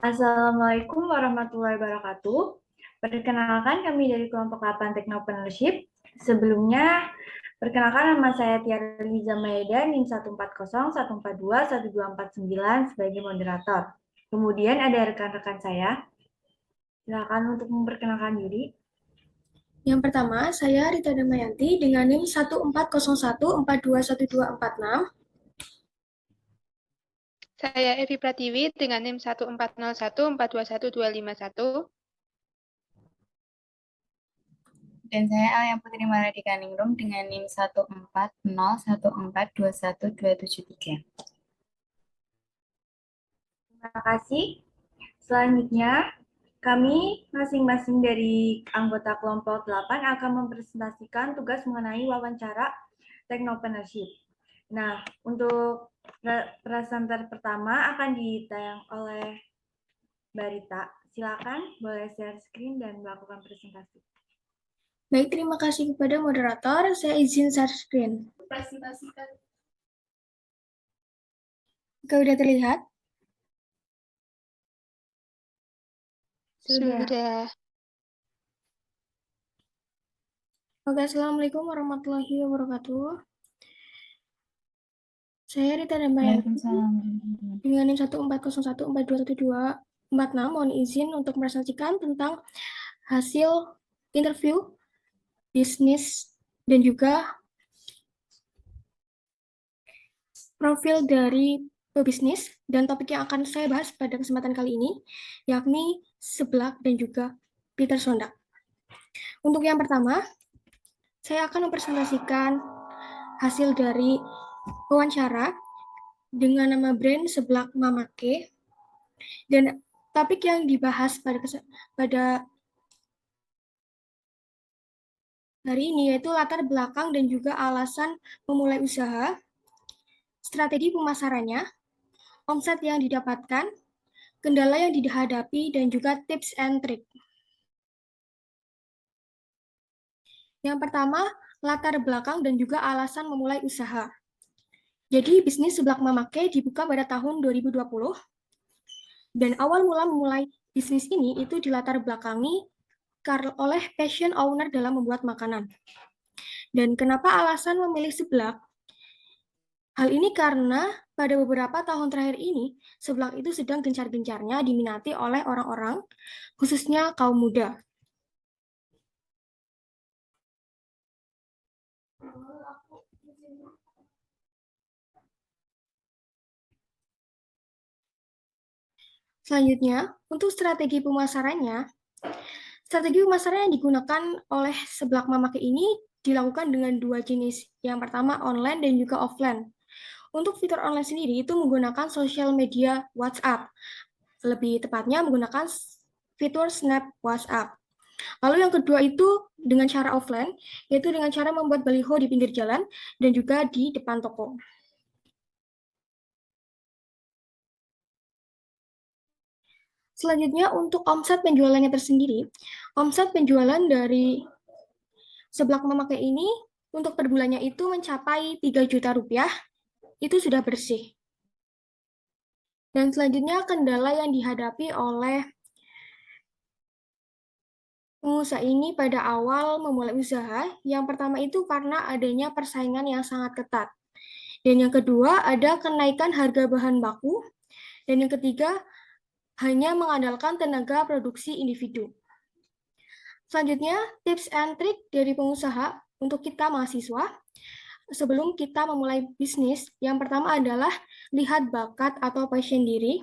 Assalamualaikum warahmatullahi wabarakatuh. Perkenalkan kami dari kelompok 8 Technopreneurship. Sebelumnya, perkenalkan nama saya Tiara Liza Maeda, NIM 14014214249 sebagai moderator. Kemudian ada rekan-rekan saya. Silakan untuk memperkenalkan diri. Yang pertama, saya Rita Damayanti dengan NIM 14014214246. Saya Evi Pratiwi dengan NIM 1401421421251. Dan saya Alia Putri Maradika Ningrum dengan NIM 14014212773. Terima kasih. Selanjutnya, kami masing-masing dari anggota kelompok 8 akan mempresentasikan tugas mengenai wawancara Technopreneurship. Nah, untuk presenter pertama akan ditayang oleh Mbak Rita. Silakan boleh share screen dan melakukan presentasi. Baik, terima kasih kepada moderator. Saya izin share screen. Presentasikan. Oke, udah terlihat? Sudah. Oke, Assalamualaikum warahmatullahi wabarakatuh. Saya Rita Damayanti dengan NIM 14014214246. Mohon izin untuk mempresentasikan tentang hasil interview bisnis dan juga profil dari pebisnis, dan topik yang akan saya bahas pada kesempatan kali ini yakni seblak dan juga Peter Sondak. Untuk yang pertama, saya akan mempresentasikan hasil dari wawancara dengan nama brand seblak Mamake, dan topik yang dibahas pada hari ini yaitu latar belakang dan juga alasan memulai usaha, strategi pemasarannya, omset yang didapatkan, kendala yang dihadapi, dan juga tips and trick. Yang pertama, latar belakang dan juga alasan memulai usaha. Jadi, bisnis seblak Mamake dibuka pada tahun 2020, dan awal mula memulai bisnis ini itu dilatar belakangi oleh passion owner dalam membuat makanan. Dan kenapa alasan memilih seblak? Hal ini karena pada beberapa tahun terakhir ini, seblak itu sedang gencar-gencarnya diminati oleh orang-orang, khususnya kaum muda. Selanjutnya, untuk strategi pemasarannya yang digunakan oleh seblak Mamake ini dilakukan dengan dua jenis. Yang pertama, online dan juga offline. Untuk fitur online sendiri itu menggunakan sosial media WhatsApp. Lebih tepatnya menggunakan fitur Snap WhatsApp. Lalu yang kedua itu dengan cara offline, yaitu dengan cara membuat baliho di pinggir jalan dan juga di depan toko. Selanjutnya untuk omset penjualannya tersendiri, omset penjualan dari seblak Mamake ini untuk per bulannya itu mencapai 3 juta rupiah, itu sudah bersih. Dan selanjutnya kendala yang dihadapi oleh pengusaha ini pada awal memulai usaha, yang pertama itu karena adanya persaingan yang sangat ketat. Dan yang kedua ada kenaikan harga bahan baku, dan yang ketiga hanya mengandalkan tenaga produksi individu. Selanjutnya, tips and trick dari pengusaha untuk kita mahasiswa sebelum kita memulai bisnis. Yang pertama adalah lihat bakat atau passion diri.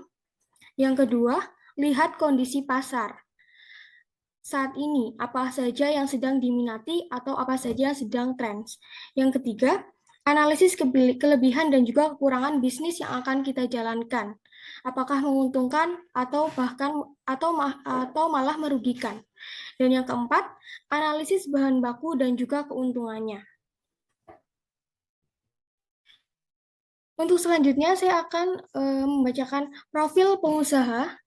Yang kedua, lihat kondisi pasar. Saat ini, apa saja yang sedang diminati atau apa saja yang sedang trends. Yang ketiga, analisis kelebihan dan juga kekurangan bisnis yang akan kita jalankan. Apakah menguntungkan atau malah merugikan. Dan yang keempat, analisis bahan baku dan juga keuntungannya. Untuk selanjutnya, saya akan membacakan profil pengusaha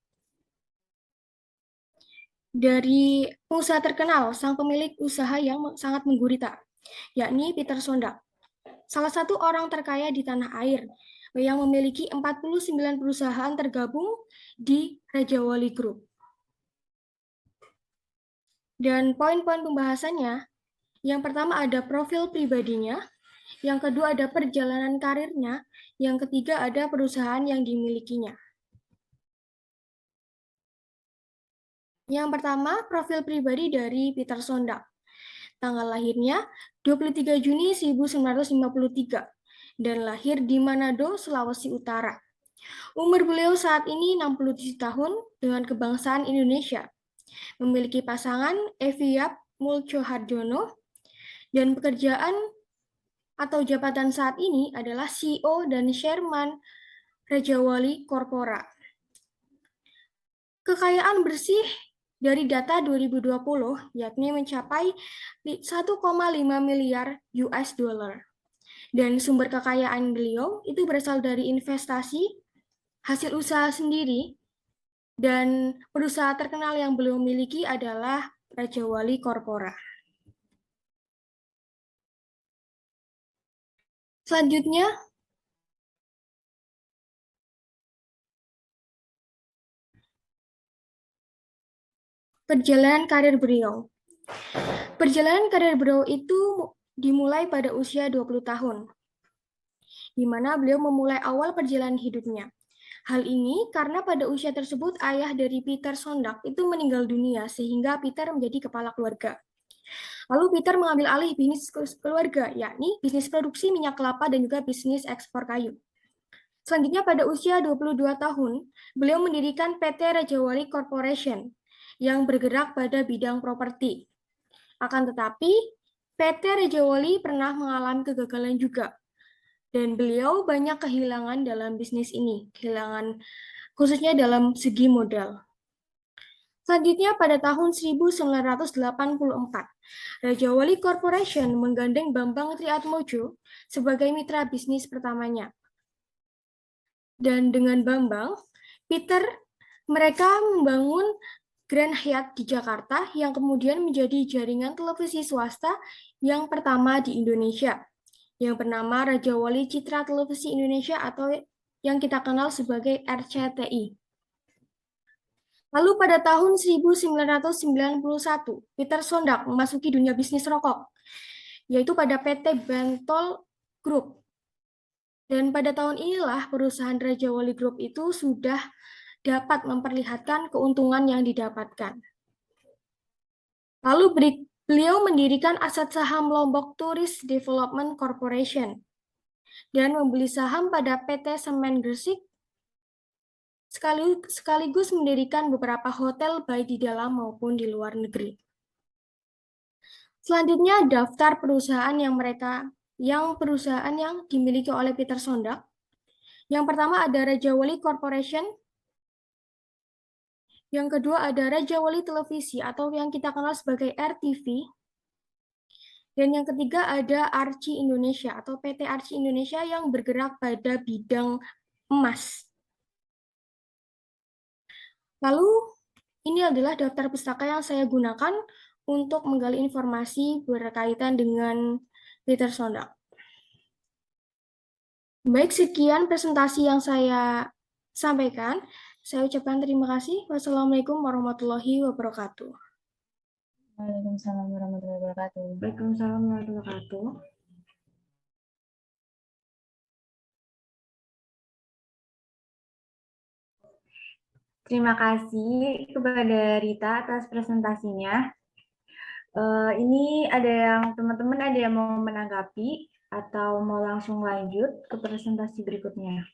dari pengusaha terkenal, sang pemilik usaha yang sangat menggurita, yakni Peter Sondak. Salah satu orang terkaya di tanah air, yang memiliki 49 perusahaan tergabung di Raja Wali Group. Dan poin-poin pembahasannya, yang pertama ada profil pribadinya, yang kedua ada perjalanan karirnya, yang ketiga ada perusahaan yang dimilikinya. Yang pertama, profil pribadi dari Peter Sondak. Tanggal lahirnya 23 Juni 1953 dan lahir di Manado, Sulawesi Utara. Umur beliau saat ini 67 tahun dengan kebangsaan Indonesia. Memiliki pasangan Eviap Mulcoharjono dan pekerjaan atau jabatan saat ini adalah CEO dan Chairman Raja Wali Corpora. Kekayaan bersih dari data 2020 yakni mencapai 1,5 miliar US dollar. Dan sumber kekayaan beliau itu berasal dari investasi, hasil usaha sendiri, dan perusahaan terkenal yang beliau miliki adalah Raja Wali Corpora. Selanjutnya, perjalanan karir beliau. Perjalanan karir beliau itu dimulai pada usia 20 tahun, di mana beliau memulai awal perjalanan hidupnya. Hal ini karena pada usia tersebut ayah dari Peter Sondak itu meninggal dunia sehingga Peter menjadi kepala keluarga. Lalu Peter mengambil alih bisnis keluarga, yakni bisnis produksi minyak kelapa dan juga bisnis ekspor kayu. Selanjutnya pada usia 22 tahun, beliau mendirikan PT Raja Wali Corporation yang bergerak pada bidang properti. Akan tetapi, PT Raja Wali pernah mengalami kegagalan juga. Dan beliau banyak kehilangan dalam bisnis ini, kehilangan khususnya dalam segi modal. Selanjutnya pada tahun 1984, Raja Wali Corporation menggandeng Bambang Triatmojo sebagai mitra bisnis pertamanya. Dan dengan Bambang, mereka membangun Grand Hyatt di Jakarta yang kemudian menjadi jaringan televisi swasta yang pertama di Indonesia, yang bernama Raja Wali Citra Televisi Indonesia atau yang kita kenal sebagai RCTI. Lalu pada tahun 1991, Peter Sondak memasuki dunia bisnis rokok, yaitu pada PT Bentol Group. Dan pada tahun inilah perusahaan Raja Wali Group itu sudah dapat memperlihatkan keuntungan yang didapatkan. Lalu beliau mendirikan aset saham Lombok Tourist Development Corporation dan membeli saham pada PT Semen Gresik, sekaligus mendirikan beberapa hotel baik di dalam maupun di luar negeri. Selanjutnya daftar perusahaan yang dimiliki oleh Peter Sondak. Yang pertama ada Raja Wali Corporation, yang kedua ada Raja Wali Televisi atau yang kita kenal sebagai RTV, dan yang ketiga ada Archie Indonesia atau PT Archie Indonesia yang bergerak pada bidang emas. Lalu, ini adalah daftar pustaka yang saya gunakan untuk menggali informasi berkaitan dengan Peter Sondak. Baik, sekian presentasi yang saya sampaikan. Saya ucapkan terima kasih. Wassalamualaikum warahmatullahi wabarakatuh. Waalaikumsalam warahmatullahi wabarakatuh. Waalaikumsalam warahmatullahi wabarakatuh. Terima kasih kepada Rita atas presentasinya. Ini ada yang teman-teman ada yang mau menanggapi atau mau langsung lanjut ke presentasi berikutnya?